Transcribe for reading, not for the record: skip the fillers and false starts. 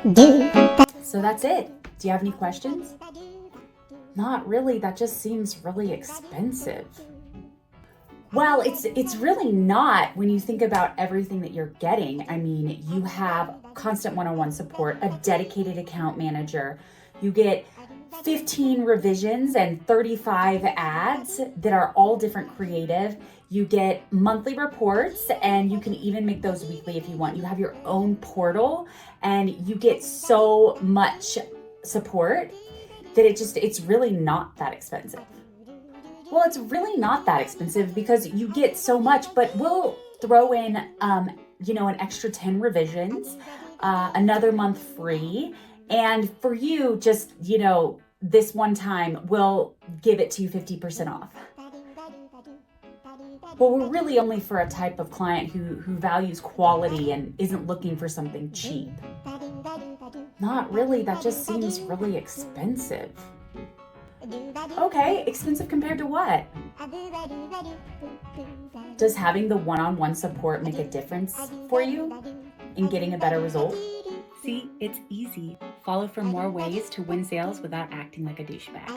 So that's it. Do you have any questions? Not really. That just seems really expensive. Well, it's really not when you think about everything that you're getting. I mean, you have constant one-on-one support, a dedicated account manager. You get 15 revisions and 35 ads that are all different creative. You get monthly reports, and you can even make those weekly if you want. You have your own portal, and you get so much support that it's really not that expensive. Well, it's really not that expensive because you get so much, but we'll throw in, an extra 10 revisions, another month free. And for you, just, this one time, we'll give it to you 50% off. Well, we're really only for a type of client who values quality and isn't looking for something cheap. Not really. That just seems really expensive. Okay, expensive compared to what? Does having the one-on-one support make a difference for you in getting a better result? See, it's easy. Follow for more ways to win sales without acting like a douchebag.